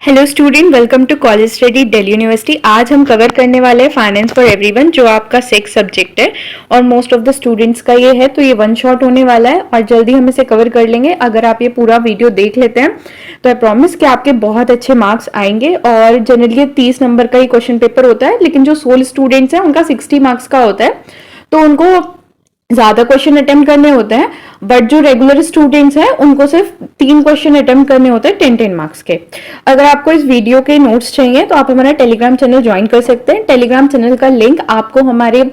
Hello student, welcome to college study Delhi university. आज हम cover करने वाले हैं फाइनेंस फॉर एवरीवन, जो आपका 6 सब्जेक्ट है और मोस्ट ऑफ द स्टूडेंट्स का ये है, तो ये वन शॉट होने वाला है और जल्दी हम इसे कवर कर लेंगे। अगर आप ये पूरा वीडियो देख लेते हैं तो आई प्रॉमिस कि आपके बहुत अच्छे मार्क्स आएंगे। और जनरली 30 नंबर का ही क्वेश्चन पेपर होता है, लेकिन जो 16 स्टूडेंट्स हैं उनका 60 मार्क्स का होता है, तो उनको ज्यादा क्वेश्चन अटेम्प्ट करने होते हैं। बट जो रेगुलर स्टूडेंट्स हैं उनको सिर्फ 3 क्वेश्चन अटेम्प्ट करने होते हैं 10-10 मार्क्स के। अगर आपको इस वीडियो के नोट्स चाहिए तो आप हमारा टेलीग्राम चैनल ज्वाइन कर सकते हैं। टेलीग्राम चैनल का लिंक आपको हमारे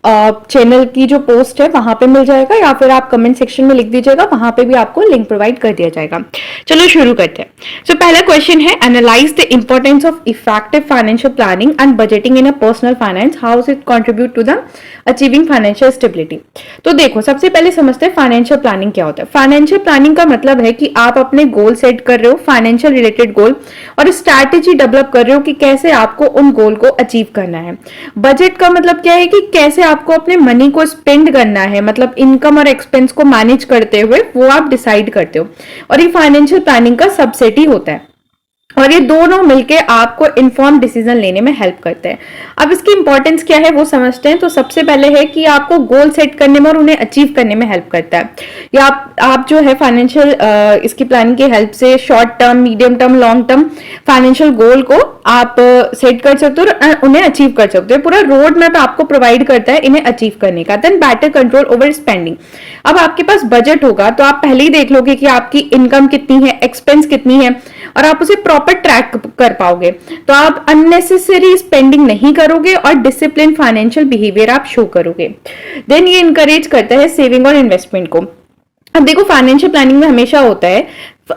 चैनल की जो पोस्ट है वहां पे मिल जाएगा, या फिर आप कमेंट सेक्शन में लिख दीजिएगा, वहां पे भी आपको लिंक प्रोवाइड कर दिया जाएगा। चलो शुरू करते हैं। सो पहला क्वेश्चन है, analyse the importance of effective financial planning and budgeting in a personal finance, how does it contribute to the achieving financial stability. तो देखो, सबसे पहले समझते हैं फाइनेंशियल प्लानिंग क्या होता है। फाइनेंशियल प्लानिंग का मतलब है कि आप अपने गोल सेट कर रहे हो, फाइनेंशियल रिलेटेड गोल, और स्ट्रैटेजी डेवलप कर रहे हो कि कैसे आपको उन गोल को अचीव करना है। बजट का मतलब क्या है कि कैसे आपको अपने मनी को स्पेंड करना है, मतलब इनकम और एक्सपेंस को मैनेज करते हुए वो आप डिसाइड करते हो, और ये फाइनेंशियल प्लानिंग का सबसेट ही होता है। और ये दोनों मिलके आपको इन्फॉर्म डिसीजन लेने में हेल्प करते हैं। अब इसकी इंपॉर्टेंस क्या है वो समझते हैं। तो सबसे पहले है कि आपको गोल सेट करने में और उन्हें अचीव करने में हेल्प करता है। या आप जो है फाइनेंशियल इसकी प्लानिंग की हेल्प से short term, medium term, long term financial goal को आप सेट कर सकते हो और उन्हें अचीव कर सकते हो। पूरा रोड मैप आपको प्रोवाइड करता है इन्हें अचीव करने का। Then better control over spending. अब आपके पास बजट होगा तो आप पहले ही देख लोगे कि आपकी इनकम कितनी है, एक्सपेंस कितनी है, और आप उसे प्रॉपर ट्रैक कर पाओगे। तो आप अननेसेसरी स्पेंडिंग नहीं करोगे और डिसिप्लिन फाइनेंशियल बिहेवियर आप शो करोगे। देन ये इंकरेज करता है सेविंग और इन्वेस्टमेंट को। अब देखो, फाइनेंशियल प्लानिंग में हमेशा होता है,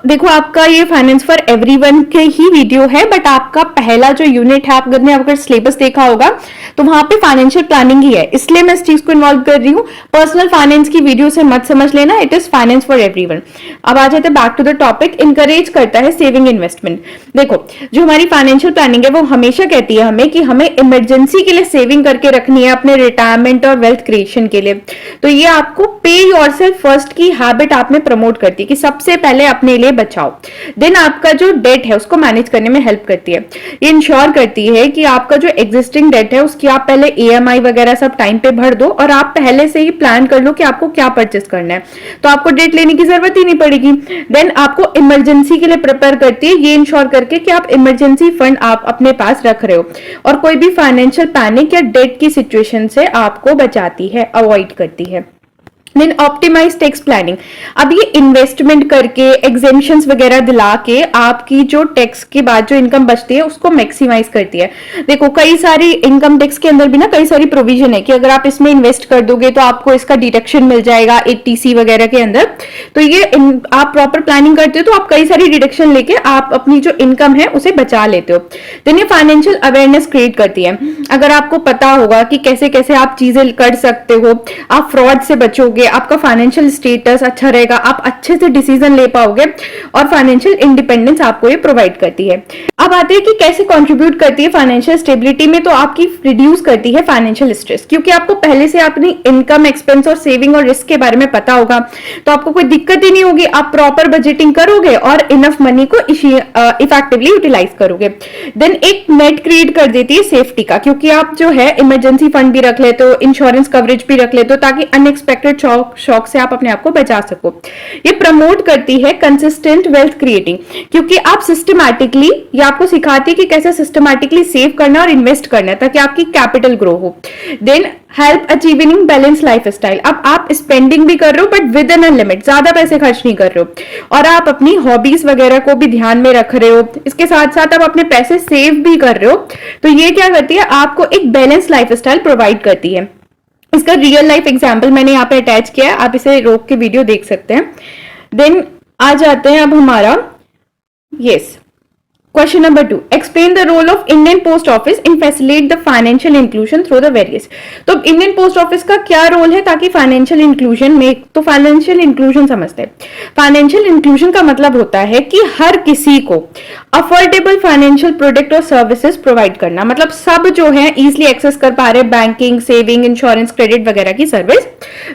देखो आपका ये फाइनेंस फॉर एवरीवन के ही वीडियो है, बट आपका पहला जो यूनिट है, आपने अगर सिलेबस देखा होगा तो वहां पे फाइनेंशियल प्लानिंग ही है, इसलिए मैं इस चीज को इन्वॉल्व कर रही हूँ। पर्सनल फाइनेंस की वीडियो से मत समझ लेना, it is finance for everyone. अब आ जाते हैं back to the topic. Encourage करता है सेविंग इन्वेस्टमेंट। देखो, जो हमारी फाइनेंशियल प्लानिंग है वो हमेशा कहती है हमें कि हमें इमरजेंसी के लिए सेविंग करके रखनी है, अपने रिटायरमेंट और वेल्थ क्रिएशन के लिए। तो ये आपको पे योरसेल्फ फर्स्ट की हैबिट आप में प्रमोट करती है कि सबसे पहले अपने लिए बचाओ। देन आपका जो डेट है उसको मैनेज करने में हेल्प करती है। ये इंश्योर करती है कि आपका जो एग्जिस्टिंग डेट है उसकी आप पहले ईएमआई वगैरह सब टाइम पे भर दो, और आप पहले से ही प्लान कर लो कि आपको क्या परचेस करना है, तो आपको डेट लेने की जरूरत ही नहीं पड़ेगी। देन आपको इमरजेंसी के लिए प्रिपेयर करती है, ये इंश्योर करके कि आप इमरजेंसी फंड आप अपने पास रख रहे हो, और कोई भी फाइनेंशियल पैनिक या डेट की सिचुएशन से आपको बचाती है, अवॉइड करती है। Then optimise tax planning. अब ये इन्वेस्टमेंट करके एग्जेम्पशंस वगैरह दिला के आपकी जो टैक्स के बाद जो इनकम बचती है उसको मैक्सिमाइज करती है। देखो, कई सारी इनकम टैक्स के अंदर भी ना कई सारी प्रोविजन है कि अगर आप इसमें इन्वेस्ट कर दोगे तो आपको इसका डिडक्शन मिल जाएगा 80C वगैरह के अंदर। तो ये आप प्रॉपर प्लानिंग करते हो तो आप कई सारी डिडक्शन लेके आप अपनी जो इनकम है उसे बचा लेते हो। देन ये फाइनेंशियल अवेयरनेस क्रिएट करती है। अगर आपको पता होगा कि कैसे कैसे आप चीजें कर सकते हो, आप फ्रॉड से बचोगे, आपका फाइनेंशियल स्टेटस अच्छा रहेगा, आप अच्छे से डिसीजन ले पाओगे, और फाइनेंशियल इंडिपेंडेंस आपको ये प्रोवाइड करती है। अब आते हैं कि कैसे कंट्रीब्यूट करती है फाइनेंशियल स्टेबिलिटी में। तो आपकी रिड्यूस करती है फाइनेंशियल स्ट्रेस, क्योंकि आपको पहले से अपनी इनकम, एक्सपेंस और सेविंग और रिस्क के बारे में पता होगा, तो आपको कोई दिक्कत ही नहीं होगी। आप प्रॉपर बजटिंग करोगे और इनफ मनी को इफेक्टिवली यूटिलाइज करोगे। देन एक नेट क्रिएट कर देती है सेफ्टी का, क्योंकि आप जो है इमरजेंसी फंड भी रख लेते हो, इंश्योरेंस कवरेज भी रख लेते हो, ताकि अनएक्सपेक्टेड शॉक से आप अपने आप को बचा सको। ये प्रमोट करती है कंसिस्टेंट वेल्थ क्रिएटिंग, क्योंकि आप सिस्टमैटिकली, ये आपको सिखाती है कि कैसे सिस्टमैटिकली सेव करना और इन्वेस्ट करना है ताकि आपकी कैपिटल ग्रो हो। Then help achieving balance lifestyle. अब आप स्पेंडिंग भी कर रहे हो but within a limit, ज्यादा पैसे खर्च नहीं कर रहे हो, और आप अपनी हॉबीज वगैरह को भी ध्यान में रख रहे हो। इसके साथ साथ आप अपने पैसे सेव भी कर रहे हो। तो ये क्या करती है, आपको एक बैलेंस लाइफ स्टाइल प्रोवाइड करती है। इसका रियल लाइफ एग्जाम्पल मैंने यहाँ पे अटैच किया है, आप इसे रोक के वीडियो देख सकते हैं। देन आ जाते हैं अब हमारा question number 2, explain the role of Indian post office in facilitate the financial inclusion through the various. तो इंडियन पोस्ट ऑफिस का क्या रोल है ताकि फाइनेंशियल इंक्लूजन में, तो फाइनेंशियल इंक्लूजन समझते हैं। फाइनेंशियल इंक्लूजन का मतलब होता है कि हर किसी को अफोर्डेबल फाइनेंशियल प्रोडक्ट और सर्विसेज प्रोवाइड करना, मतलब सब जो है इजिली एक्सेस कर पा रहे बैंकिंग, सेविंग, इंश्योरेंस, क्रेडिट वगैरह की सर्विस,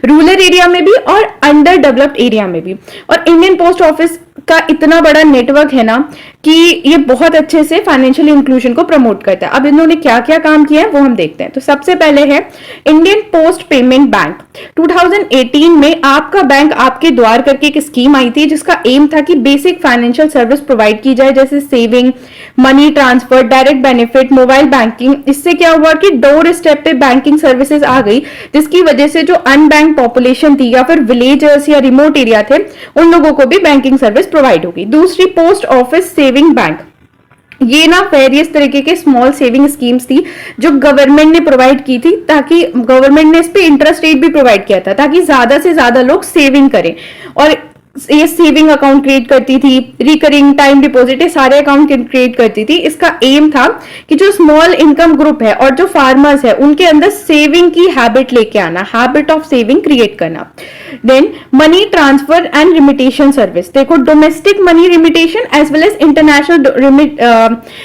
रूरल एरिया में भी और अंडर डेवलप्ड एरिया में भी। और इंडियन पोस्ट ऑफिस का इतना बड़ा नेटवर्क है ना कि ये बहुत अच्छे से फाइनेंशियल इंक्लूजन को प्रमोट करता है। अब इन्होंने क्या क्या काम किया है वो हम देखते हैं। तो सबसे पहले है इंडियन पोस्ट पेमेंट बैंक। 2018 में आपका बैंक आपके द्वार करके एक स्कीम आई थी जिसका एम था कि बेसिक फाइनेंशियल सर्विस प्रोवाइड की जाए, जैसे saving, money transfer, direct benefit, mobile banking. इससे क्या हुआ कि डोर स्टेप पे बैंकिंग सर्विसेज आ गई, जिसकी वजह से जो अनबैंक पॉपुलेशन थी या फिर विलेजर्स या रिमोट एरिया थे उन लोगों को भी बैंकिंग सर्विस प्रोवाइड होगी। दूसरी पोस्ट ऑफिस सेविंग बैंक। ये ना वेरियस तरीके के स्मॉल सेविंग स्कीम्स थी जो गवर्नमेंट ने प्रोवाइड की थी, ताकि गवर्नमेंट ने इस पे इंटरेस्ट रेट भी प्रोवाइड किया था ताकि ज्यादा से ज्यादा लोग सेविंग करें। और ये सेविंग अकाउंट क्रिएट करती थी, रिकरिंग, टाइम डिपॉजिट, ये सारे अकाउंट क्रिएट करती थी। इसका एम था कि जो स्मॉल इनकम ग्रुप है और जो फार्मर्स है उनके अंदर सेविंग की हैबिट लेके आना, हैबिट ऑफ सेविंग क्रिएट करना। Then money transfer and remittance service. देखो, domestic money remittance as well as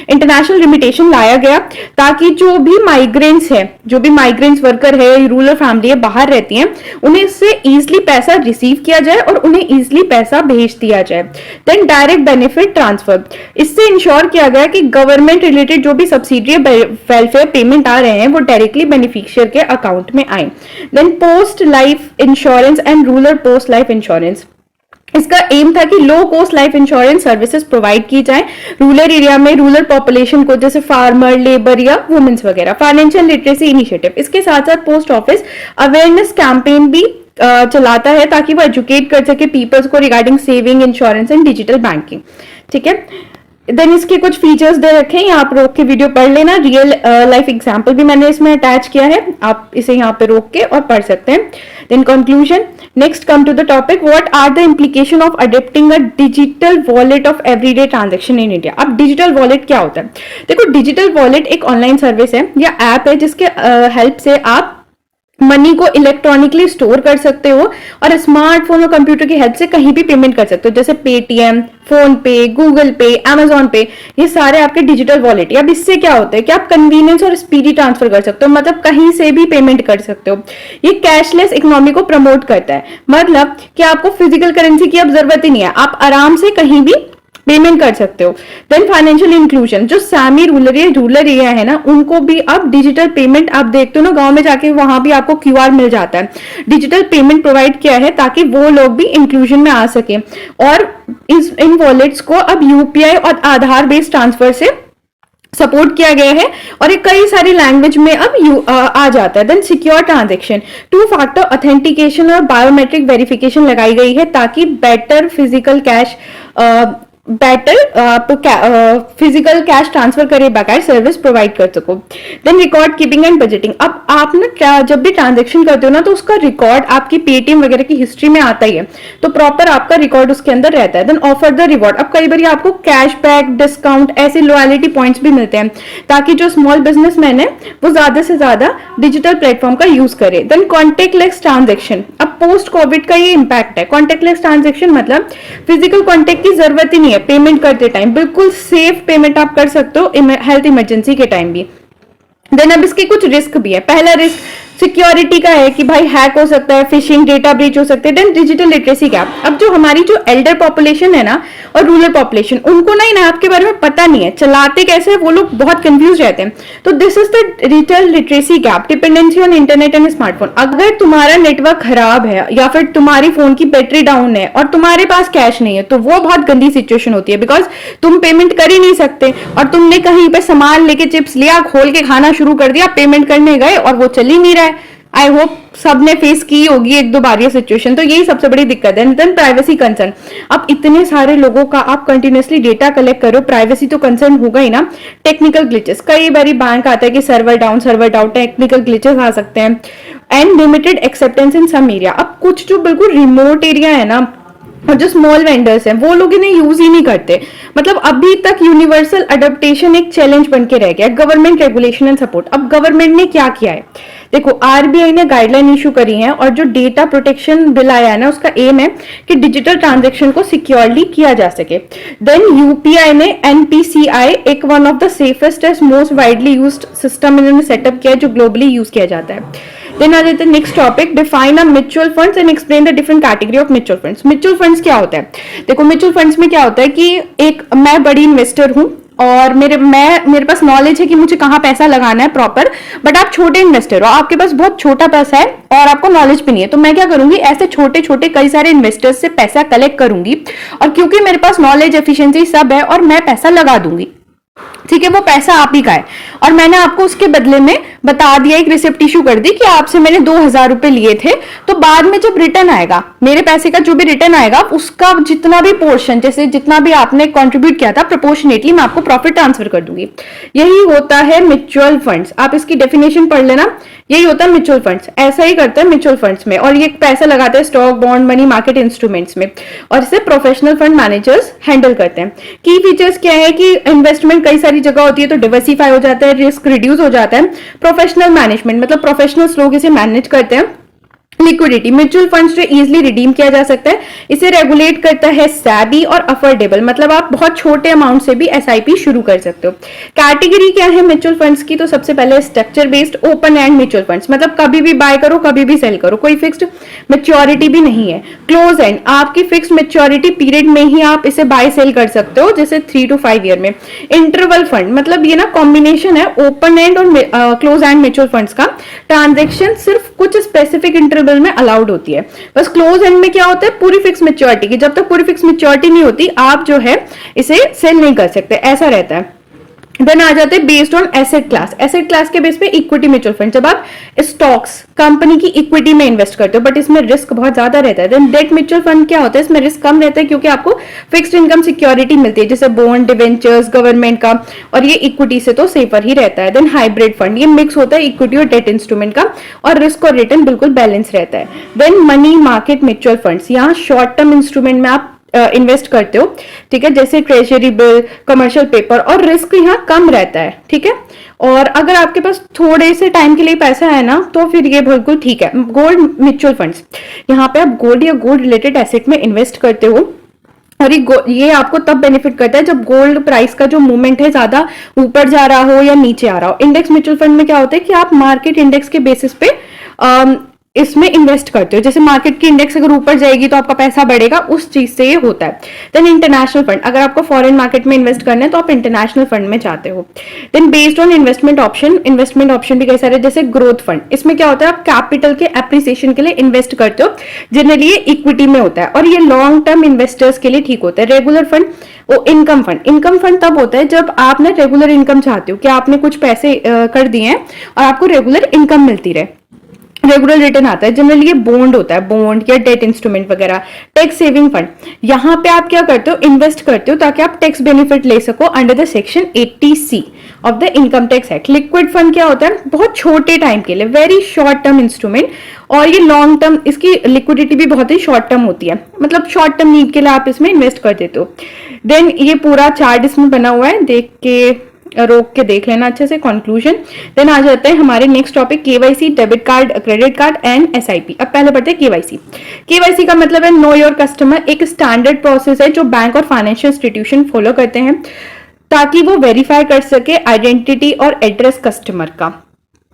international remittance लाया गया ताकि जो भी माइग्रेंट्स है, जो भी माइग्रेंट्स वर्कर है, रूरल फैमिली है, बाहर रहती हैं, उन्हें इससे इजिली पैसा रिसीव किया जाए और उन्हें इजिली पैसा भेज दिया जाए। Then direct benefit transfer. इससे इंश्योर किया गया कि गवर्नमेंट रिलेटेड जो भी सब्सिडी वेलफेयर पेमेंट आ रहे हैं वो डायरेक्टली बेनिफिशियर के अकाउंट में आए। Then post life insurance and rural post life insurance. इसका एम था कि low cost life insurance services provide की जाए रूरल एरिया में, रूरल पॉपुलेशन को, जैसे फार्मर, लेबर या वुमेन्स वगैरह। Financial literacy initiative. इसके साथ साथ पोस्ट ऑफिस अवेयरनेस कैंपेन भी चलाता है ताकि वो एजुकेट कर सके पीपल्स को regarding saving, insurance and digital banking. ठीक है। देन इसके कुछ फीचर्स दे रखे हैं, आप रोक के वीडियो पढ़ लेना। रियल लाइफ एग्जांपल भी मैंने इसमें अटैच किया है, आप इसे यहाँ पे रोक के और पढ़ सकते हैं। Then conclusion. Next come to the topic, what are the implication of adopting a digital wallet of everyday transaction in India. अब डिजिटल वॉलेट क्या होता है? देखो, डिजिटल वॉलेट एक ऑनलाइन सर्विस है या ऐप है जिसके हेल्प से आप मनी को इलेक्ट्रॉनिकली स्टोर कर सकते हो और स्मार्टफोन और कंप्यूटर की हेल्प से कहीं भी पेमेंट कर सकते हो, जैसे पेटीएम, फोन पे, गूगल पे, अमेजॉन पे, ये सारे आपके डिजिटल वॉलेट। अब इससे क्या होता है कि आप कन्वीनियंस और स्पीडी ट्रांसफर कर सकते हो, मतलब कहीं से भी पेमेंट कर सकते हो। ये कैशलेस इकोनॉमी को प्रमोट करता है, मतलब कि आपको फिजिकल करेंसी की अब जरूरत ही नहीं है, आप आराम से कहीं भी पेमेंट कर सकते हो। Then financial inclusion. जो सैमी रूरल एरिया है ना, उनको भी अब डिजिटल पेमेंट, आप देखते हो ना गांव में जाके वहां भी आपको क्यूआर मिल जाता है। डिजिटल पेमेंट प्रोवाइड किया है ताकि वो लोग भी इंक्लूजन में आ सके। और इन वॉलेट्स को अब यूपीआई और आधार बेस्ड ट्रांसफर से सपोर्ट किया गया है और ये कई सारी लैंग्वेज में अब आ जाता है। Then secure transaction, 2 factor authentication और बायोमेट्रिक वेरिफिकेशन लगाई गई है ताकि better physical cash physical cash transfer करे बगैर सर्विस प्रोवाइड कर सको। Then record keeping and budgeting. अब आप ना जब भी ट्रांजैक्शन करते हो ना तो उसका रिकॉर्ड आपकी पेटीएम वगैरह की हिस्ट्री में आता ही है, तो प्रॉपर आपका रिकॉर्ड उसके अंदर रहता है। Then offer the reward. अब कई बार आपको कैशबैक, डिस्काउंट, ऐसे लॉयलिटी पॉइंट्स भी मिलते हैं ताकि जो स्मॉल बिजनेसमैन है वो ज्यादा से ज्यादा डिजिटल प्लेटफॉर्म का यूज करे। Then contactless transaction. अब पोस्ट कोविड का ये इंपैक्ट है। कॉन्टेक्टलेस ट्रांजेक्शन मतलब फिजिकल कॉन्टेक्ट की जरूरत ही नहीं है पेमेंट करते टाइम, बिल्कुल सेफ पेमेंट आप कर सकते हो हेल्थ इमरजेंसी के टाइम भी। देन अब इसके कुछ रिस्क भी है। पहला रिस्क सिक्योरिटी का है कि भाई हैक हो सकता है, फिशिंग, डेटा ब्रीच हो सकते हैं। Then digital literacy gap. अब जो हमारी जो एल्डर पॉपुलेशन है ना और रूरल पॉपुलेशन, उनको ना इन ऐप के बारे में पता नहीं है, चलाते कैसे है वो लोग बहुत कंफ्यूज रहते हैं। तो this is the digital literacy gap, dependency on internet and smartphone. अगर तुम्हारा नेटवर्क खराब है या फिर तुम्हारी फोन की बैटरी डाउन है और तुम्हारे पास कैश नहीं है तो वो बहुत गंदी सिचुएशन होती है, बिकॉज तुम पेमेंट कर ही नहीं सकते और तुमने कहीं पे सामान लेके चिप्स लिया, खोल के खाना शुरू कर दिया, पेमेंट करने गए और वो चल ही नहीं रहा है। आई होप सबने फेस की होगी 1-2 बार ये सिचुएशन, तो यही सबसे बड़ी दिक्कत है। Then privacy concern. अब इतने सारे लोगों का आप कंटिन्यूअसली डेटा कलेक्ट करो, प्राइवेसी तो कंसर्न होगा ही ना। Technical glitches. कई बार बैंक आता है कि सर्वर डाउन, टेक्निकल ग्लिचेस आ सकते हैं। And limited acceptance in some area. अब कुछ जो बिल्कुल रिमोट एरिया है ना और जो स्मॉल वेंडर्स हैं वो लोग इन्हें यूज ही नहीं करते, मतलब अभी तक यूनिवर्सल अडॉप्टेशन एक चैलेंज बन के रह गया। Government regulation and support. अब गवर्नमेंट ने क्या किया है, देखो आरबीआई ने गाइडलाइन इशू करी है और जो डेटा प्रोटेक्शन बिल आया है ना उसका एम है कि डिजिटल ट्रांजैक्शन को सिक्योरली किया जा सके। देन यूपीआई ने एनपीसीआई एक one of the safest most widely used system इन्होंने सेटअप किया है जो ग्लोबली यूज किया जाता है। देन आ जाते हैं next topic, define a mutual funds and explain the different category of mutual funds. Mutual funds क्या होता है? देखो म्यूचुअल फंड्स में क्या होता है कि एक मैं बड़ी इन्वेस्टर हूं और मेरे पास नॉलेज है कि मुझे कहाँ पैसा लगाना है प्रॉपर, बट आप छोटे इन्वेस्टर हो, आपके पास बहुत छोटा पैसा है और आपको नॉलेज भी नहीं है, तो मैं क्या करूंगी, ऐसे छोटे छोटे कई सारे इन्वेस्टर्स से पैसा कलेक्ट करूंगी और क्योंकि मेरे पास नॉलेज, एफिशिएंसी सब है और मैं पैसा लगा दूंगी। ठीक है, वो पैसा आप ही का है और मैंने आपको उसके बदले में बता दिया, एक रिसिप्ट इशू कर दी कि आपसे मैंने 2,000 रुपए लिए थे, तो बाद में जब रिटर्न आएगा, मेरे पैसे का जो भी रिटर्न आएगा, उसका जितना भी पोर्शन, जैसे जितना भी आपने कंट्रीब्यूट किया था, प्रोपोर्शनेटली मैं आपको प्रॉफिट ट्रांसफर कर दूंगी। यही होता है म्यूचुअल फंड्स। आप इसकी डेफिनेशन पढ़ लेना, यही होता है म्यूचुअल फंड्स। ऐसा ही करते हैं म्यूचुअल फंड्स में, और ये पैसा लगाते हैं stock, bond, money market instruments में, और इसे प्रोफेशनल फंड मैनेजर्स हैंडल करते हैं। की फीचर्स क्या है कि इन्वेस्टमेंट कई सारी जगह होती है तो डिवर्सिफाई हो जाता है, रिस्क रिड्यूस हो जाता है। प्रोफेशनल मैनेजमेंट मतलब प्रोफेशनल्स लोग इसे मैनेज करते हैं। लिक्विडिटी, म्यूचुअल फंड्स जो इजीली रिडीम किया जा सकता है, इसे रेगुलेट करता है SEBI और अफोर्डेबल, मतलब आप बहुत छोटे अमाउंट से भी SIP शुरू कर सकते हो। कैटेगरी क्या है म्यूचुअल फंड्स की? तो सबसे पहले structure based open and mutual funds, मतलब कभी भी बाय करो कभी भी सेल करो, कोई फिक्स्ड मेच्योरिटी भी नहीं है। क्लोज एंड, आपकी फिक्स्ड मेच्योरिटी पीरियड में ही आप इसे बाय सेल कर सकते हो, जैसे 3 to 5 ईयर में। इंटरवल फंड, मतलब ये ना कॉम्बिनेशन है ओपन एंड और क्लोज एंड म्यूचुअल फंड्स का। ट्रांजेक्शन सिर्फ कुछ स्पेसिफिक इंटरवल में अलाउड होती है। बस क्लोज एंड में क्या होता है, पूरी फिक्स मेच्योरिटी की, जब तक पूरी फिक्स मेच्योरिटी नहीं होती आप जो है इसे सेल नहीं कर सकते, ऐसा रहता है। देन आ जाते हैं based on asset class. Asset class के बेस पे इक्विटी म्यूचुअल फंड, जब आप स्टॉक्स कंपनी की इक्विटी में इन्वेस्ट करते हो, बट इसमें रिस्क बहुत ज्यादा रहता है। देन डेट म्यूचुअल फंड क्या होता है, इसमें रिस्क कम रहता है क्योंकि आपको फिक्स्ड इनकम सिक्योरिटी मिलती है, जैसे बॉन्ड, डिवेंचर्स, गवर्नमेंट का, और ये इक्विटी से तो सेफर ही रहता है। देन हाइब्रिड फंड, ये मिक्स होता है इक्विटी और डेट इंस्ट्रूमेंट का, और रिस्क और रिटर्न बिल्कुल बैलेंस रहता है। Then money market mutual funds, यहाँ शॉर्ट टर्म इंस्ट्रूमेंट में आप इन्वेस्ट करते हो, ठीक है, जैसे ट्रेजरी बिल, कमर्शियल पेपर, और रिस्क यहाँ कम रहता है, ठीक है। और अगर आपके पास थोड़े से टाइम के लिए पैसा है ना, तो फिर ये बिल्कुल ठीक है। गोल्ड म्यूचुअल फंड्स, यहाँ पे आप गोल्ड या गोल्ड रिलेटेड एसेट में इन्वेस्ट करते हो, और ये आपको तब बेनिफिट करता है जब गोल्ड प्राइस का जो मूवमेंट है ज्यादा ऊपर जा रहा हो या नीचे आ रहा हो। इंडेक्स म्यूचुअल फंड में क्या होता है कि आप मार्केट इंडेक्स के बेसिस पे इसमें इन्वेस्ट करते हो, जैसे मार्केट की इंडेक्स अगर ऊपर जाएगी तो आपका पैसा बढ़ेगा, उस चीज से ये होता है। देन इंटरनेशनल फंड, अगर आपको फॉरेन मार्केट में इन्वेस्ट करना है तो आप इंटरनेशनल फंड में जाते हो। Then based on investment option भी कई सारे, जैसे ग्रोथ फंड, इसमें क्या होता है आप कैपिटल के एप्रिसिएशन के लिए इन्वेस्ट करते हो, जनरली ये इक्विटी में होता है और ये लॉन्ग टर्म इन्वेस्टर्स के लिए ठीक होता है। रेगुलर फंड, वो इनकम फंड तब होता है जब आप ना रेगुलर इनकम चाहते हो कि आपने कुछ पैसे कर दिए हैं और आपको रेगुलर इनकम मिलती रहे, रेगुलर रिटर्न आता है। जनरली ये बॉन्ड होता है, बॉन्ड या डेट इंस्ट्रूमेंट वगैरह। टैक्स सेविंग फंड, यहाँ पे आप क्या करते हो, इन्वेस्ट करते हो ताकि आप टैक्स बेनिफिट ले सको under the section 80C of the income tax act. Liquid fund क्या होता है, बहुत छोटे टाइम के लिए, वेरी शॉर्ट टर्म इंस्ट्रूमेंट, और ये लॉन्ग टर्म, इसकी लिक्विडिटी भी बहुत ही शॉर्ट टर्म होती है, मतलब शॉर्ट टर्म नीड के लिए आप इसमें इन्वेस्ट कर देते हो। देन ये पूरा चार्ट इसमें बना हुआ है, देख के रोक के देख लेना अच्छे से, कंक्लूजन। देन आ जाते हैं हमारे next topic, KYC, debit card, credit card and SIP। अब पहले पढ़ते हैं KYC। KYC का मतलब है नो योर कस्टमर, एक स्टैंडर्ड प्रोसेस है जो बैंक और फाइनेंशियल इंस्टीट्यूशन फॉलो करते हैं ताकि वो वेरीफाई कर सके आइडेंटिटी और एड्रेस कस्टमर का,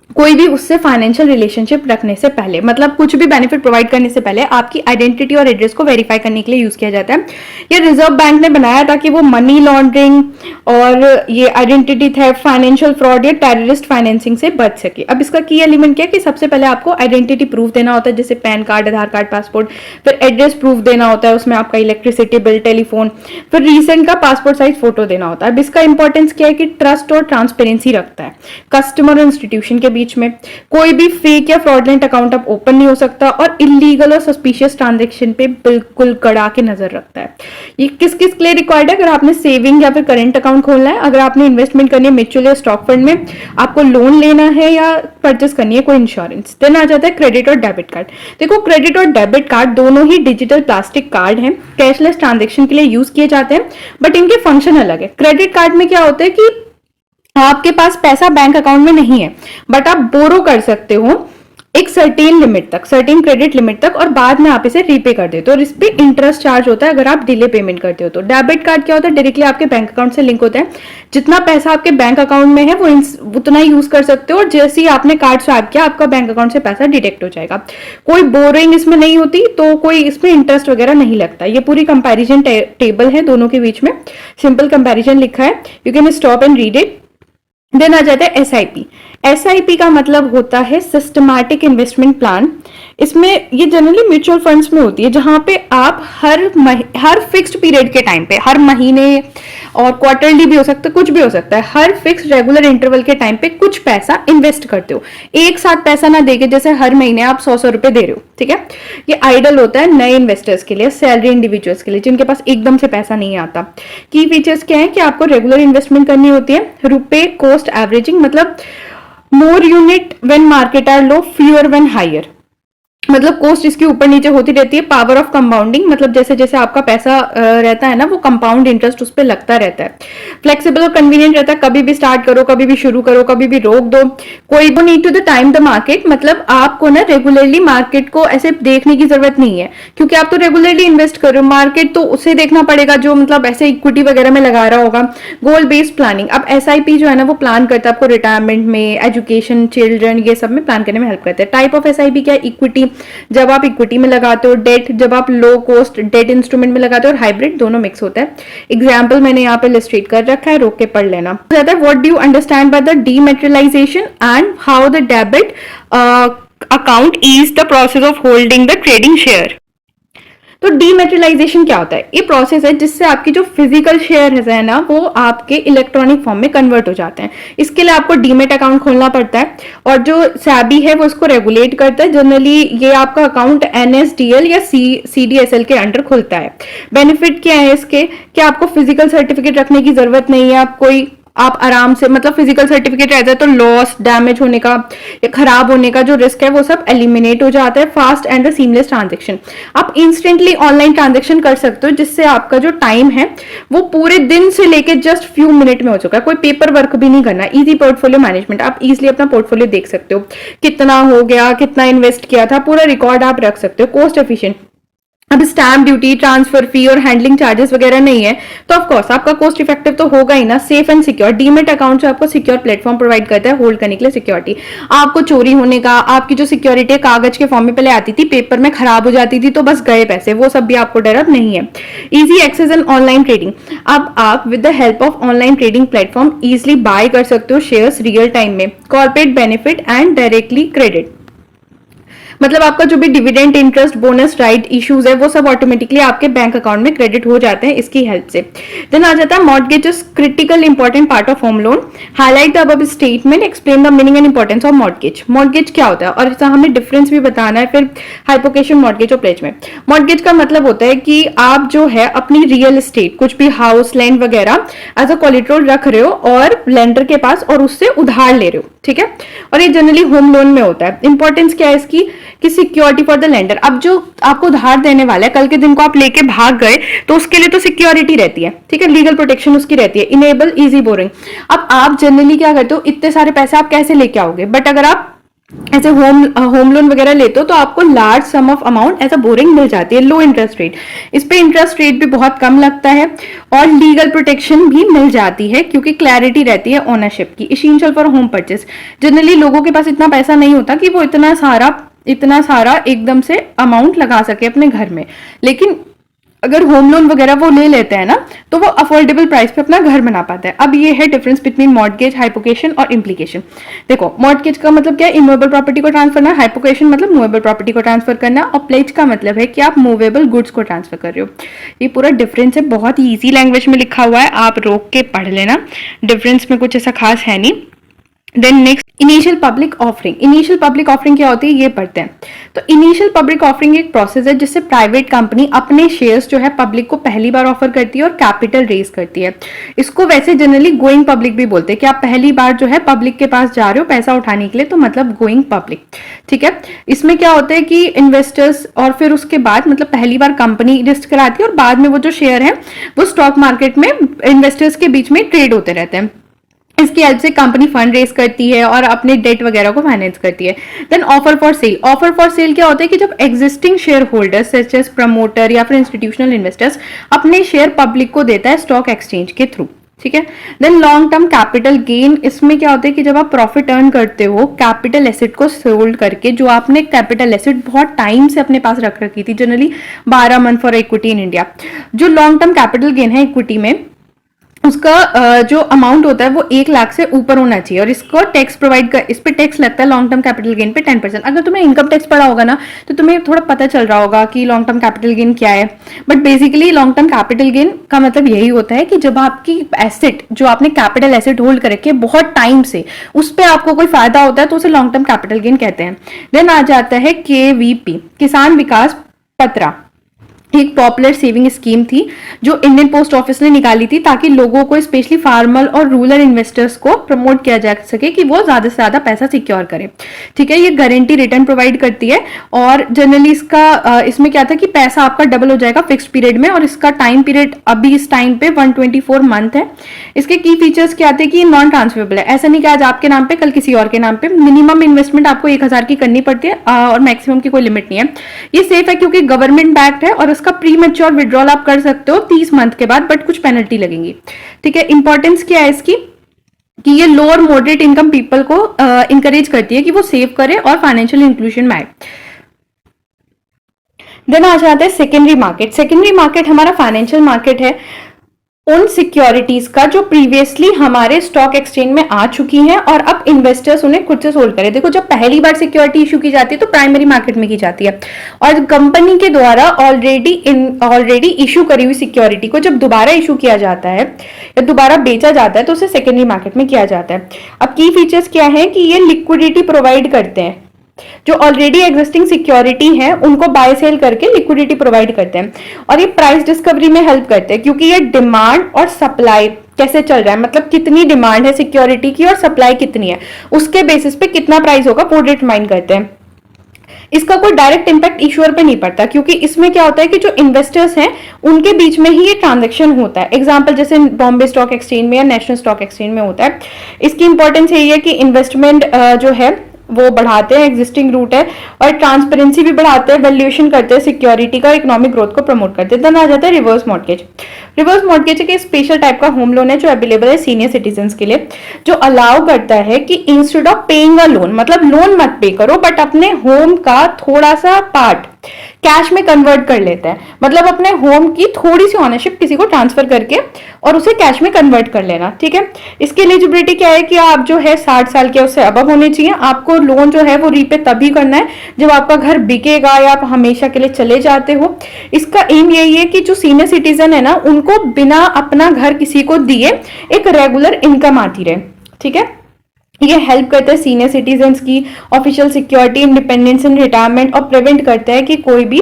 कोई भी उससे फाइनेंशियल रिलेशनशिप रखने से पहले, मतलब कुछ भी बेनिफिट प्रोवाइड करने से पहले आपकी आइडेंटिटी और एड्रेस को वेरीफाई करने के लिए यूज किया जाता है। ये रिजर्व बैंक ने बनाया ताकि वो मनी लॉन्ड्रिंग और ये आइडेंटिटी थेफ्ट, फाइनेंशियल फ्रॉड या टेररिस्ट फाइनेंसिंग से बच सके। अब इसका की एलिमेंट क्या है कि सबसे पहले आपको आइडेंटिटी प्रूफ देना होता है, जैसे पैन कार्ड, आधार कार्ड, पासपोर्ट, फिर एड्रेस प्रूफ देना होता है, उसमें आपका इलेक्ट्रिसिटी बिल, टेलीफोन, फिर रीसेंट का पासपोर्ट साइज फोटो देना होता है। अब इसका इंपॉर्टेंस क्या है कि ट्रस्ट और ट्रांसपेरेंसी रखता है कस्टमर और इंस्टीट्यूशन के बीच में। कोई भी फेक या फ्रॉडलेंट अकाउंट अब ओपन नहीं हो सकता, और इलीगल और सस्पिशियस ट्रांजैक्शन पे बिल्कुल कड़ा के नजर रखता है। ये किस किस के लिए रिक्वायर्ड है, अगर आपने सेविंग या फिर करंट अकाउंट खोलना है, अगर आपने इन्वेस्टमेंट करनी है म्यूचुअल या स्टॉक फंड में, आपको लोन लेना है या परचेस करनी है कोई इंश्योरेंस। देन आ जाता है क्रेडिट और डेबिट कार्ड। देखो क्रेडिट और डेबिट कार्ड दोनों ही डिजिटल प्लास्टिक कार्ड हैं, कैशलेस ट्रांजेक्शन के लिए यूज किए जाते हैं, बट इनके फंक्शन अलग है। क्रेडिट कार्ड में क्या होता है कि आपके पास पैसा बैंक अकाउंट में नहीं है, बट आप बोरो कर सकते हो एक सर्टेन लिमिट तक, सर्टेन क्रेडिट लिमिट तक, और बाद में आप इसे रीपे कर देते हो और इस पे इंटरेस्ट चार्ज होता है अगर आप डिले पेमेंट करते हो तो। डेबिट कार्ड क्या होता है, डायरेक्टली आपके बैंक अकाउंट से लिंक होता है, जितना पैसा आपके बैंक अकाउंट में है वो उतना ही यूज कर सकते हो, और जैसे ही आपने कार्ड स्वैप किया आपका बैंक अकाउंट से पैसा डिडक्ट हो जाएगा। कोई बोरिंग इसमें नहीं होती, तो कोई इसमें इंटरेस्ट वगैरह नहीं लगता। ये पूरी कंपैरिजन टेबल है दोनों के बीच में, सिंपल कंपैरिजन लिखा है, you can stop and read it. Then आ जाता है एसआईपी। एसआईपी का मतलब होता है सिस्टमैटिक इन्वेस्टमेंट प्लान। इसमें ये जनरली म्यूचुअल फंड्स में होती है, जहां पे आप हर फिक्स्ड पीरियड के टाइम पे, हर महीने और क्वार्टरली भी हो सकता है, कुछ भी हो सकता है, हर फिक्स्ड रेगुलर इंटरवल के टाइम पे कुछ पैसा इन्वेस्ट करते हो। एक साथ पैसा ना देके जैसे हर महीने आप 100 रुपए दे रहे हो, ठीक है। ये आइडल होता है नए इन्वेस्टर्स के लिए, सैलरी इंडिविजुअल्स के लिए, जिनके पास एकदम से पैसा नहीं आता। की फीचर्स क्या है कि आपको रेगुलर इन्वेस्टमेंट करनी होती है। रुपए कॉस्ट एवरेजिंग, मतलब more unit when market are low, fewer when higher, मतलब कॉस्ट इसकी ऊपर नीचे होती रहती है। पावर ऑफ कंपाउंडिंग, मतलब जैसे जैसे आपका पैसा रहता है ना, वो कंपाउंड इंटरेस्ट उस पर लगता रहता है। फ्लेक्सिबल और कन्वीनियंट रहता है, कभी भी स्टार्ट करो, कभी भी शुरू करो, कभी भी रोक दो। कोई don't need to the time the market, मतलब आपको ना रेगुलरली मार्केट को ऐसे देखने की जरूरत नहीं है, क्योंकि आप तो रेगुलरली इन्वेस्ट कर रहे हो। मार्केट तो उसे देखना पड़ेगा जो मतलब ऐसे इक्विटी वगैरह में लगा रहा होगा। गोल बेस्ड प्लानिंग, अब एसआईपी जो है ना वो प्लान करता है आपको रिटायरमेंट में, एजुकेशन, चिल्ड्रन, ये सब में प्लान करने में हेल्प करता है। टाइप ऑफ एसआईपी क्या है, इक्विटी, जब आप इक्विटी में लगाते हो, डेट जब आप लो कॉस्ट डेट इंस्ट्रूमेंट में लगाते हो, और हाइब्रिड दोनों मिक्स होता है। एग्जांपल मैंने यहाँ पे इलस्ट्रेट कर रखा है, रोक के पढ़ लेना। What do you understand by the डीमेटेरियलाइजेशन and how the debit account is the process of holding the trading share. तो डीमेटेरियलाइजेशन क्या होता है, ये प्रोसेस है जिससे आपकी जो फिजिकल शेयर है ना वो आपके इलेक्ट्रॉनिक फॉर्म में कन्वर्ट हो जाते हैं। इसके लिए आपको डीमेट अकाउंट खोलना पड़ता है, और जो सैबी है वो इसको रेगुलेट करता है। जनरली ये आपका अकाउंट एनएसडीएल या सीडीएसएल के अंडर खुलता है। बेनिफिट क्या है इसके, कि आपको फिजिकल सर्टिफिकेट रखने की जरूरत नहीं है। आप आराम से, मतलब फिजिकल सर्टिफिकेट रहता है तो लॉस, डैमेज होने का या खराब होने का जो रिस्क है वो सब एलिमिनेट हो जाता है। फास्ट एंड सीमलेस ट्रांजेक्शन, आप इंस्टेंटली ऑनलाइन ट्रांजेक्शन कर सकते हो, जिससे आपका जो टाइम है वो पूरे दिन से लेके जस्ट फ्यू मिनट में हो चुका है। कोई पेपर वर्क भी नहीं करना। इजी पोर्टफोलियो मैनेजमेंट, आप इजिली अपना पोर्टफोलियो देख सकते हो, कितना हो गया, कितना इन्वेस्ट किया था, पूरा रिकॉर्ड आप रख सकते हो। कॉस्ट एफिशिएंट, अब स्टैम्प ड्यूटी, ट्रांसफर फी और हैंडलिंग चार्जेस वगैरह नहीं है, तो ऑफ कोर्स आपका कॉस्ट इफेक्टिव तो होगा ही ना। Safe and secure, demat account जो आपको सिक्योर प्लेटफॉर्म प्रोवाइड करता है होल्ड करने के लिए सिक्योरिटी। आपको चोरी होने का, आपकी जो सिक्योरिटी कागज के फॉर्म में पहले आती थी, पेपर में खराब हो जाती थी तो बस गए पैसे, वो सब भी आपको डर अब नहीं है। Easy access and online trading, अब आप with the help of online trading platform easily buy कर सकते हो शेयर्स रियल टाइम में। Corporate benefit and directly credit, मतलब आपका जो भी dividend, interest, bonus, right issues है वो सब ऑटोमेटिकली आपके बैंक अकाउंट में क्रेडिट हो जाते हैं इसकी हेल्प से। देन आ जाता है mortgage, critical important part of home loan. Highlight the above statement, explain the meaning and importance of mortgage. Mortgage क्या होता है और इसका हमें डिफरेंस भी बताना है फिर हाइपोकेशन, मॉर्गेज और प्लेज में। मॉर्गेज का मतलब होता है कि आप जो है अपनी रियल एस्टेट, कुछ भी हाउस, लैंड वगैरह एज अ कोलेटरल रख रहे हो और लेंडर के पास, और उससे उधार ले रहे हो, ठीक है। और ये जनरली होम लोन में होता है। इंपॉर्टेंस क्या है इसकी, कि सिक्योरिटी फॉर द लेंडर। अब जो आपको उधार देने वाला है, कल के दिन को आप लेके भाग गए तो उसके लिए तो सिक्योरिटी रहती है, ठीक है, लीगल प्रोटेक्शन उसकी रहती है। इनेबल इजी बोरिंग, अब आप जनरली क्या करते हो, इतने सारे पैसे आप कैसे लेके आओगे, बट अगर आप ऐसे होम लोन वगैरह लेते हो तो आपको लार्ज सम ऑफ अमाउंट ऐसा बोरिंग मिल जाती है, लो इंटरेस्ट रेट। इस पे इंटरेस्ट रेट भी बहुत कम लगता है और लीगल प्रोटेक्शन भी मिल जाती है क्योंकि क्लैरिटी रहती है ओनरशिप की। Essential for home purchase, generally लोगों के पास इतना पैसा नहीं होता कि वो इतना सारा एकदम से अमाउंट लगा सके अपने घर में, लेकिन अगर होम लोन वगैरह वो ले लेते हैं ना तो वो अफोर्डेबल प्राइस पे अपना घर बना पाता है। अब ये है डिफरेंस बिटवीन मॉर्गेज, हाइपोकेशन और इम्प्लीकेशन। देखो, मॉर्गेज का मतलब क्या है, इमूवेबल प्रॉपर्टी को ट्रांसफर करना। हाइपोकेशन मतलब मूवेबल प्रॉपर्टी को ट्रांसफर करना। और प्लेज का मतलब है कि आप मूवेबल गुड्स को ट्रांसफर कर रहे हो। ये पूरा डिफरेंस है, बहुत ही ईजी लैंग्वेज में लिखा हुआ है, आप रोक के पढ़ लेना, डिफरेंस में कुछ ऐसा खास है नहीं। Then next, initial public offering. Initial public offering क्या होती है ये पढ़ते हैं। तो इनिशियल पब्लिक ऑफरिंग एक प्रोसेस है जिससे प्राइवेट कंपनी अपने शेयर्स जो है पब्लिक को पहली बार ऑफर करती है और कैपिटल रेज करती है। इसको वैसे जनरली गोइंग पब्लिक भी बोलते हैं कि आप पहली बार जो है पब्लिक के पास जा रहे हो पैसा उठाने के लिए, तो मतलब गोइंग पब्लिक, ठीक है। इसमें क्या होता है कि इन्वेस्टर्स और फिर उसके बाद मतलब पहली बार कंपनी लिस्ट कराती है और बाद में वो जो शेयर है वो स्टॉक मार्केट में इन्वेस्टर्स के बीच में ट्रेड होते रहते हैं। इसकी हेल्प से कंपनी फंड रेज करती है और अपने डेट वगैरह को फाइनेंस करती है। Then offer for sale, offer for sale क्या होता है कि जब existing share holders such as promoter या फिर इंस्टीट्यूशनल इन्वेस्टर्स अपने शेयर पब्लिक को देता है स्टॉक एक्सचेंज के थ्रू, ठीक है। Then long term capital gain, इसमें क्या होता है कि जब आप प्रॉफिट अर्न करते हो कैपिटल एसेट को सोल्ड करके, जो आपने कैपिटल एसेट बहुत टाइम से अपने पास रख रखी थी, generally 12 month for equity in India, जो लॉन्ग टर्म कैपिटल गेन है इक्विटी में, उसका जो अमाउंट होता है वो 1 लाख से ऊपर होना चाहिए और इसको टैक्स प्रोवाइड कर, इस पे टैक्स लगता है लॉन्ग टर्म कैपिटल गेन पे 10%। अगर तुम्हें इनकम टैक्स पढ़ा होगा ना तो तुम्हें थोड़ा पता चल रहा होगा कि लॉन्ग टर्म कैपिटल गेन क्या है। But basically long term capital gain का मतलब यही होता है कि जब आपकी एसेट, जो आपने कैपिटल एसेट होल्ड कर रखी है बहुत टाइम से, उस पर आपको कोई फायदा होता है तो उसे लॉन्ग टर्म कैपिटल गेन कहते हैं। देन आ जाता है KVP, किसान विकास पत्रा, एक पॉपुलर सेविंग स्कीम थी जो इंडियन पोस्ट ऑफिस ने निकाली थी ताकि लोगों को, स्पेशली फार्मर और रूरल इन्वेस्टर्स को प्रमोट किया जा सके कि वो ज्यादा से ज्यादा पैसा सिक्योर करें, ठीक है। ये गारंटी रिटर्न प्रोवाइड करती है और जनरली इसमें क्या था कि पैसा आपका डबल हो जाएगा फिक्स्ड पीरियड में और इसका टाइम पीरियड अभी इस टाइम पे 124 मंथ है। इसके की फीचर्स क्या थे कि नॉन ट्रांसफरेबल है, ऐसा नहीं कि आज आपके नाम पे कल किसी और के नाम पे, मिनिमम इन्वेस्टमेंट आपको 1000 की करनी पड़ती है और मैक्सिमम की कोई लिमिट नहीं है। ये सेफ है क्योंकि गवर्नमेंट बैक्ड है और उसका प्री मैच्योर विड्रॉल आप कर सकते हो 30 मंथ के बाद, बट कुछ पेनल्टी लगेंगी, ठीक है। इंपॉर्टेंस क्या है इसकी कि ये लो और मॉडरेट इनकम पीपल को इंकरेज करती है कि वो सेव करे और फाइनेंशियल इंक्लूजन में आए। देन आ जाता है सेकेंडरी मार्केट। सेकेंडरी मार्केट हमारा फाइनेंशियल मार्केट है उन सिक्योरिटीज का जो प्रीवियसली हमारे स्टॉक एक्सचेंज में आ चुकी हैं और अब इन्वेस्टर्स उन्हें खुद से सोल्ड करें। देखो, जब पहली बार सिक्योरिटी इशू की जाती है तो प्राइमरी मार्केट में की जाती है और कंपनी के द्वारा ऑलरेडी इशू करी हुई सिक्योरिटी को जब दोबारा इशू किया जाता है या दोबारा बेचा जाता है तो उसे सेकेंडरी मार्केट में किया जाता है। अब की फीचर्स क्या है कि ये लिक्विडिटी प्रोवाइड करते हैं, जो ऑलरेडी एग्जिस्टिंग सिक्योरिटी है उनको बाय सेल करके लिक्विडिटी प्रोवाइड करते हैं और ये प्राइस डिस्कवरी में हेल्प करते हैं क्योंकि ये डिमांड और सप्लाई कैसे चल रहा है, मतलब कितनी डिमांड है सिक्योरिटी की और सप्लाई कितनी है, उसके बेसिस पे कितना प्राइस होगा वो डिटरमाइन करते हैं। इसका कोई डायरेक्ट इंपैक्ट इश्यूअर पे नहीं पड़ता क्योंकि इसमें क्या होता है कि जो इन्वेस्टर्स हैं उनके बीच में ही ये ट्रांजैक्शन होता है। एग्जांपल जैसे बॉम्बे स्टॉक एक्सचेंज में या नेशनल स्टॉक एक्सचेंज में होता है। इसकी इंपॉर्टेंस यही है कि इन्वेस्टमेंट जो है वो बढ़ाते हैं, एग्जिस्टिंग रूट है, और ट्रांसपेरेंसी भी बढ़ाते हैं, वैल्यूएशन करते हैं सिक्योरिटी का, इकोनॉमिक ग्रोथ को प्रमोट करते हैं। देन आ जाता है रिवर्स मॉर्गेज। रिवर्स मॉर्गेज एक स्पेशल टाइप का होम लोन है जो अवेलेबल है सीनियर सिटीजन के लिए, जो अलाउ करता है कि instead of paying a loan, मतलब लोन मत पे करो बट अपने होम का थोड़ा सा पार्ट कैश में कन्वर्ट कर लेता है, मतलब अपने होम की थोड़ी सी ओनरशिप किसी को ट्रांसफर करके और उसे कैश में कन्वर्ट कर लेना, ठीक है। इसकी एलिजिबिलिटी क्या है कि आप जो है 60 साल के उससे अबव होने चाहिए। आपको लोन जो है वो रीपे तभी करना है जब आपका घर बिकेगा या आप हमेशा के लिए चले जाते हो। इसका एम यही है कि जो सीनियर सिटीजन है ना उनको बिना अपना घर किसी को दिए एक रेगुलर इनकम आती रहे, ठीक है। ये हेल्प करता है सीनियर सिटीजन्स की official security, independence in retirement और प्रिवेंट करता है कि कोई भी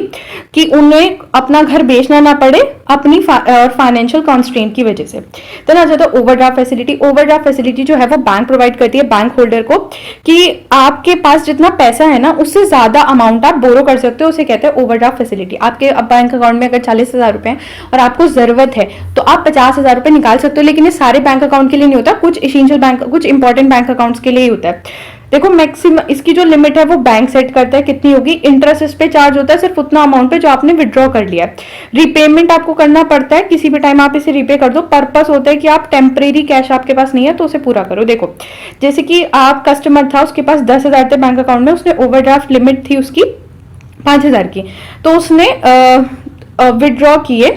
कि उन्हें अपना घर बेचना ना पड़े अपनी फाइनेंशियल कॉन्स्ट्रेंट की वजह से। तो आ जाता है ओवरड्राफ्ट फैसिलिटी। ओवरड्राफ्ट फैसिलिटी जो है वो बैंक प्रोवाइड करती है बैंक होल्डर को कि आपके पास जितना पैसा है ना उससे ज्यादा अमाउंट आप बोरो कर सकते हो, उसे कहते हैं ओवरड्राफ्ट फैसिलिटी। आपके बैंक अकाउंट में अगर 40,000 रुपए है और आपको जरूरत है तो आप 50,000 रुपए निकाल सकते हो, लेकिन ये सारे बैंक अकाउंट के लिए नहीं होता, कुछ एसेंशियल बैंक, कुछ इंपॉर्टेंट बैंक अकाउंट्स के लिए ही होता है। देखो मैक्सिमम इसकी जो लिमिट है वो बैंक सेट करता है कितनी होगी। इंटरेस्ट इस पे चार्ज होता है सिर्फ उतना अमाउंट पे जो आपने विड्रॉ कर लिया है। रिपेमेंट आपको करना पड़ता है, किसी भी टाइम आप इसे रीपे कर दो। पर्पस होता है कि आप टेम्परेरी कैश आपके पास नहीं है तो उसे पूरा करो। देखो जैसे कि आप कस्टमर था, उसके पास 10,000 थे बैंक अकाउंट में, उसने ओवरड्राफ्ट लिमिट थी उसकी 5,000 की, तो उसने विड्रॉ किए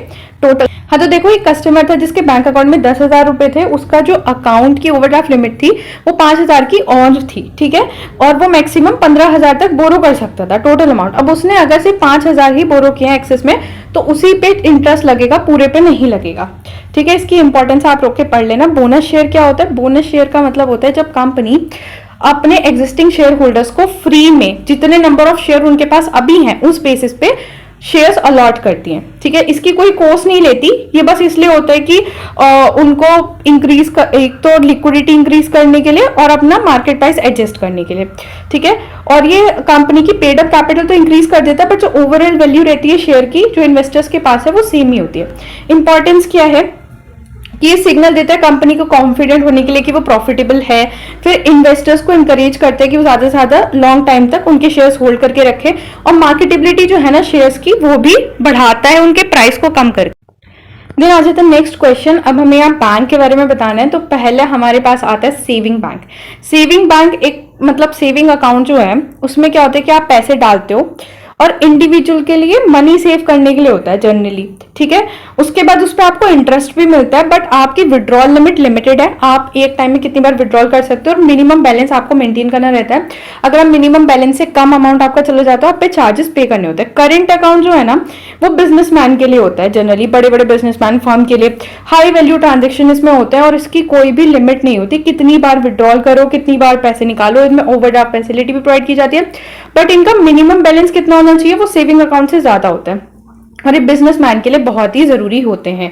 टोटल। हाँ तो देखो एक कस्टमर था जिसके बैंक अकाउंट में 10,000 रुपए थे, उसका जो अकाउंट की ओवरड्राफ्ट लिमिट थी वो 5,000 की और थी, ठीक है, और वो मैक्सिमम 15,000 तक बोरो कर सकता था टोटल अमाउंट। अब उसने अगर से 5,000 ही बोरो किया एक्सेस में तो उसी पे इंटरेस्ट लगेगा, पूरे पे नहीं लगेगा, ठीक है। इसकी इंपॉर्टेंस आप रोक के पढ़ लेना। बोनस शेयर क्या होता है? बोनस शेयर का मतलब होता है जब कंपनी अपने एग्जिस्टिंग शेयर होल्डर्स को फ्री में जितने नंबर ऑफ शेयर उनके पास अभी हैं उस बेसिस पे शेयर्स अलॉट करती हैं, ठीक है। इसकी कोई कॉस्ट नहीं लेती, ये बस इसलिए होता है कि उनको इंक्रीज कर, एक तो लिक्विडिटी इंक्रीज करने के लिए और अपना मार्केट प्राइस एडजस्ट करने के लिए, ठीक है। और ये कंपनी की पेड अप कैपिटल तो इंक्रीज कर देता है, बट जो ओवरऑल वैल्यू रहती है शेयर की जो इन्वेस्टर्स के पास है वो सेम ही होती है। इंपॉर्टेंस क्या है कि ये सिग्नल देता है कंपनी को कॉन्फिडेंट होने के लिए कि वो प्रॉफिटेबल है। फिर इन्वेस्टर्स को इंकरेज करते हैं कि वो ज्यादा से ज्यादा लॉन्ग टाइम तक उनके शेयर्स होल्ड करके रखें, और मार्केटेबिलिटी जो है ना शेयर्स की वो भी बढ़ाता है उनके प्राइस को कम करके। देन आ जाता है नेक्स्ट क्वेश्चन। अब हमें यहाँ बैंक के बारे में बताना है। तो पहले हमारे पास आता है सेविंग बैंक। सेविंग बैंक एक मतलब सेविंग अकाउंट जो है उसमें क्या होता है कि आप पैसे डालते हो और इंडिविजुअल के लिए मनी सेव करने के लिए होता है जनरली, ठीक है। उसके बाद उस पर आपको इंटरेस्ट भी मिलता है, बट आपकी विड्रॉल लिमिट लिमिटेड है। आप एक टाइम में कितनी बार विड्रॉल कर सकते हो और मिनिमम बैलेंस आपको मेंटेन करना रहता है। अगर आप मिनिमम बैलेंस से कम अमाउंट आपका चला जाता है, आप पे चार्जेस पे करने होते हैं। करेंट अकाउंट जो है ना वो बिजनेसमैन के लिए होता है, जनरली बड़े बड़े बिजनेसमैन फर्म के लिए। हाई वैल्यू ट्रांजेक्शन इसमें होते हैं और इसकी कोई भी लिमिट नहीं होती, कितनी बार विड्रॉल करो, कितनी बार पैसे निकालो। इसमें ओवरड्राफ्ट फैसिलिटी भी प्रोवाइड की जाती है, बट इनका मिनिमम बैलेंस कितना होना चाहिए वो सेविंग अकाउंट से ज्यादा होता है और ये बिजनेसमैन के लिए बहुत ही जरूरी होते हैं।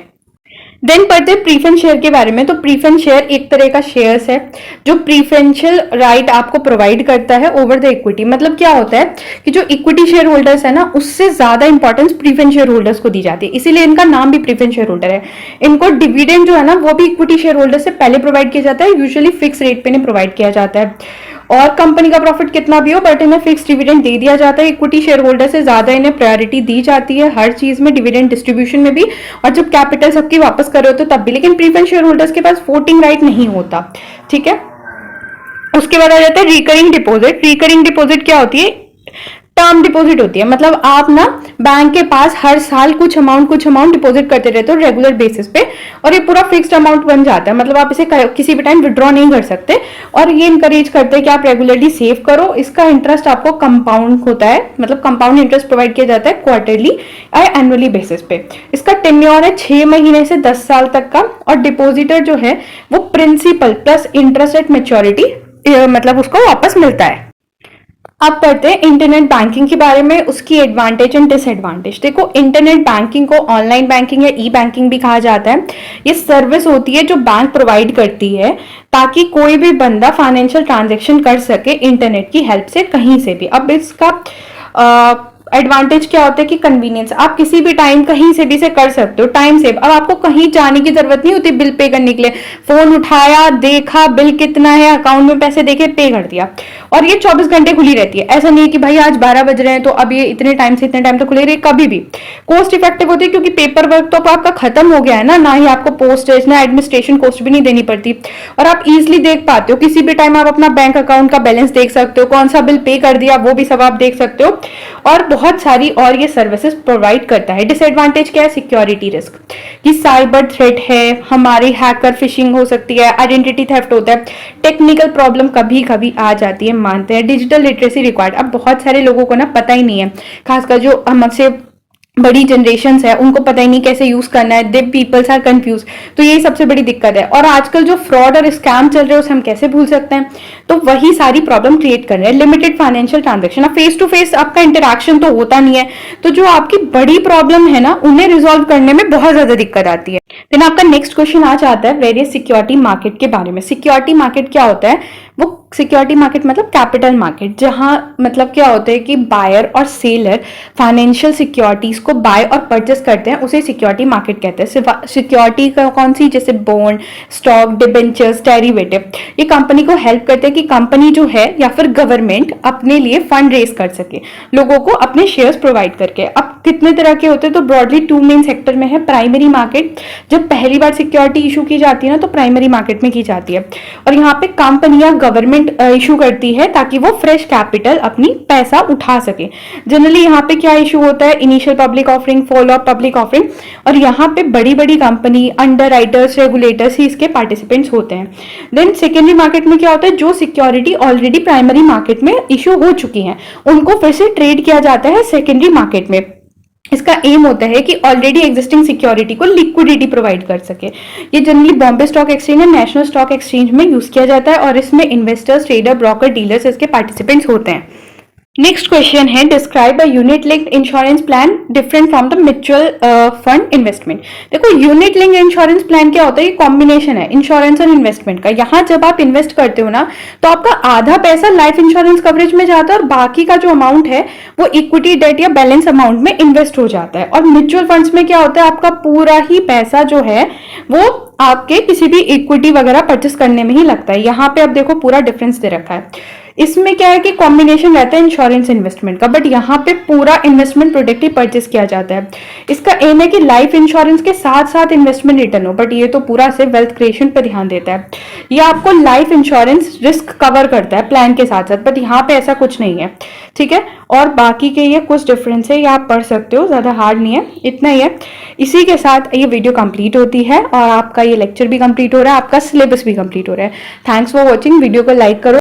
देन पढ़ते हैं प्रीफरेंस शेयर के बारे में। तो प्रीफरेंस शेयर एक तरह का शेयर्स है जो प्रीफरेंशियल राइट आपको प्रोवाइड करता है ओवर द इक्विटी। मतलब क्या होता है कि जो इक्विटी शेयर होल्डर्स है ना उससे ज्यादा इंपॉर्टेंस प्रीफरेंस शेयर होल्डर्स को दी जाती है, इसीलिए इनका नाम भी प्रीफरेंस शेयर होल्डर है। इनको डिविडेंड जो है ना वो भी इक्विटी शेयर होल्डर से पहले प्रोवाइड किया जाता है, यूजुअली फिक्स रेट पे नहीं प्रोवाइड किया जाता है। और कंपनी का प्रॉफिट कितना भी हो बट इन्हें फिक्स डिविडेंड दे दिया जाता है। इक्विटी शेयर होल्डर से ज्यादा इन्हें प्रायोरिटी दी जाती है हर चीज में, डिविडेंड डिस्ट्रीब्यूशन में भी, और जब कैपिटल सबकी वापस कर रहे हो तो तब भी। लेकिन प्रीफरेंस शेयर होल्डर्स के पास वोटिंग राइट नहीं होता, ठीक है। उसके बाद आ जाता है रिकरिंग डिपॉजिट। रिकरिंग डिपॉजिट क्या होती है? टर्म डिपॉजिट होती है। मतलब आप ना बैंक के पास हर साल कुछ अमाउंट डिपॉजिट करते रहते हो रेगुलर बेसिस पे, और ये पूरा फिक्स्ड अमाउंट बन जाता है। मतलब आप इसे किसी भी टाइम विड्रॉ नहीं कर सकते, और ये इंकरेज करते हैं कि आप रेगुलरली सेव करो। इसका इंटरेस्ट आपको कंपाउंड होता है, मतलब कंपाउंड इंटरेस्ट प्रोवाइड किया जाता है क्वार्टरली या एनुअली बेसिस पे। इसका टेन्योर है 6 महीने से 10 साल तक का, और डिपोजिटर जो है वो principal plus interest at maturity मतलब उसको वापस मिलता है। अब पढ़ते हैं इंटरनेट बैंकिंग के बारे में, उसकी एडवांटेज एंड डिसएडवांटेज। देखो, इंटरनेट बैंकिंग को ऑनलाइन बैंकिंग या ई बैंकिंग भी कहा जाता है। ये सर्विस होती है जो बैंक प्रोवाइड करती है ताकि कोई भी बंदा फाइनेंशियल ट्रांजैक्शन कर सके इंटरनेट की हेल्प से कहीं से भी। अब इसका एडवांटेज क्या होता है कि कन्वीनियंस, आप किसी भी टाइम कहीं से भी से कर सकते हो, टाइम सेव। अब आपको कहीं जाने की जरूरत नहीं होती बिल पे करने के लिए। फोन उठाया, देखा बिल कितना है, अकाउंट में पैसे देखे, पे कर दिया। और ये 24 घंटे खुली रहती है। ऐसा नहीं है कि भाई आज 12 बज रहे हैं तो अब ये इतने टाइम से इतने टाइम तक खुली रही, कभी भी। कोस्ट इफेक्टिव होती है क्योंकि पेपर वर्क तो आपका खत्म हो गया है ना ही आपको पोस्टेज ना एडमिनिस्ट्रेशन कॉस्ट भी नहीं देनी पड़ती, और आप इजिली देख पाते हो। किसी भी टाइम आप अपना बैंक अकाउंट का बैलेंस देख सकते हो, कौन सा बिल पे कर दिया वो भी सब आप देख सकते हो, और बहुत सारी और ये सर्विसेज प्रोवाइड करता है। डिसएडवांटेज क्या है? सिक्योरिटी रिस्क, कि साइबर थ्रेट है, हमारी हैकर फिशिंग हो सकती है, आइडेंटिटी थेफ्ट होता है, टेक्निकल प्रॉब्लम कभी कभी आ जाती है, मानते हैं। डिजिटल लिटरेसी रिक्वायर्ड, अब बहुत सारे लोगों को ना पता ही नहीं है, खासकर जो हमसे बड़ी जनरेशन्स है उनको पता ही नहीं कैसे यूज करना है। दे पीपल्स आर कंफ्यूज, तो यही सबसे बड़ी दिक्कत है। और आजकल जो फ्रॉड और स्कैम चल रहे हैं उसे हम कैसे भूल सकते हैं? तो वही सारी प्रॉब्लम क्रिएट कर रहे हैं। लिमिटेड फाइनेंशियल ट्रांजेक्शन, अब फेस टू फेस आपका इंटरेक्शन तो होता नहीं है, तो जो आपकी बड़ी प्रॉब्लम है ना उन्हें रिजॉल्व करने में बहुत ज्यादा दिक्कत आती है। देन आपका नेक्स्ट क्वेश्चन आ जाता है वेरियस सिक्योरिटी मार्केट के बारे में। सिक्योरिटी मार्केट क्या होता है? वो सिक्योरिटी मार्केट मतलब कैपिटल मार्केट, जहां मतलब क्या होता है कि बायर और सेलर फाइनेंशियल सिक्योरिटीज को बाय और परचेस करते हैं, उसे सिक्योरिटी मार्केट कहते हैं। सिक्योरिटी कौन सी? जैसे बॉन्ड, स्टॉक, डिबेंचर्स, डेरिवेटिव। ये कंपनी को हेल्प करते हैं कि कंपनी जो है या फिर गवर्नमेंट अपने लिए फंड रेज कर सके, लोगों को अपने शेयर्स प्रोवाइड करके। अब कितने तरह के होते हैं? तो ब्रॉडली 2 मेन सेक्टर में है। प्राइमरी मार्केट, जब पहली बार सिक्योरिटी इशू की जाती है ना तो प्राइमरी मार्केट में की जाती है, और यहाँ पे कंपनियां गवर्नमेंट इशू करती है ताकि वो फ्रेश कैपिटल अपनी पैसा उठा सके। जनरली यहाँ पे क्या इशू होता है? Initial public offering, follow up public offering, और यहाँ पे बड़ी बड़ी कंपनी, अंडर राइटर्स, रेगुलेटर्स ही इसके पार्टिसिपेंट्स होते हैं। देन सेकेंडरी मार्केट में क्या होता है? जो सिक्योरिटी ऑलरेडी प्राइमरी मार्केट में इशू हो चुकी है उनको फिर से ट्रेड किया जाता है सेकेंडरी मार्केट में। इसका एम होता है कि ऑलरेडी एग्जिस्टिंग सिक्योरिटी को लिक्विडिटी प्रोवाइड कर सके। ये जनरली बॉम्बे स्टॉक एक्सचेंज और नेशनल स्टॉक एक्सचेंज में यूज किया जाता है, और इसमें इन्वेस्टर्स, ट्रेडर, ब्रोकर, डीलर्स इसके पार्टिसिपेंट्स होते हैं। नेक्स्ट क्वेश्चन है describe a unit linked insurance plan different from the mutual fund investment. देखो यूनिट लिंक्ड इंश्योरेंस प्लान क्या होता है, ये कॉम्बिनेशन है इंश्योरेंस और इन्वेस्टमेंट का। यहाँ जब आप इन्वेस्ट करते हो ना तो आपका आधा पैसा लाइफ इंश्योरेंस कवरेज में जाता है और बाकी का जो अमाउंट है वो इक्विटी डेट या बैलेंस अमाउंट में इन्वेस्ट हो जाता है। और म्यूचुअल फंड्स में क्या होता है, आपका पूरा ही पैसा जो है वो आपके किसी भी इक्विटी वगैरह परचेस करने में ही लगता है। यहाँ पे अब देखो पूरा डिफरेंस दे रखा है। इसमें क्या है कि कॉम्बिनेशन रहता है इंश्योरेंस इन्वेस्टमेंट का, बट यहाँ पे पूरा इन्वेस्टमेंट प्रोडक्ट ही परचेस किया जाता है। इसका एम है कि लाइफ इंश्योरेंस के साथ साथ इन्वेस्टमेंट रिटर्न हो, बट ये तो पूरा से वेल्थ क्रिएशन पर ध्यान देता है। ये आपको लाइफ इंश्योरेंस रिस्क कवर करता है प्लान के साथ साथ, बट यहाँ पे ऐसा कुछ नहीं है, ठीक है। और बाकी के ये कुछ डिफरेंस है, ये आप पढ़ सकते हो, ज्यादा हार्ड नहीं है, इतना ही है। इसी के साथ ये वीडियो कंप्लीट होती है और आपका ये लेक्चर भी कंप्लीट हो रहा है, आपका सिलेबस भी कंप्लीट हो रहा है। थैंक्स फॉर वॉचिंग, वीडियो को लाइक करो।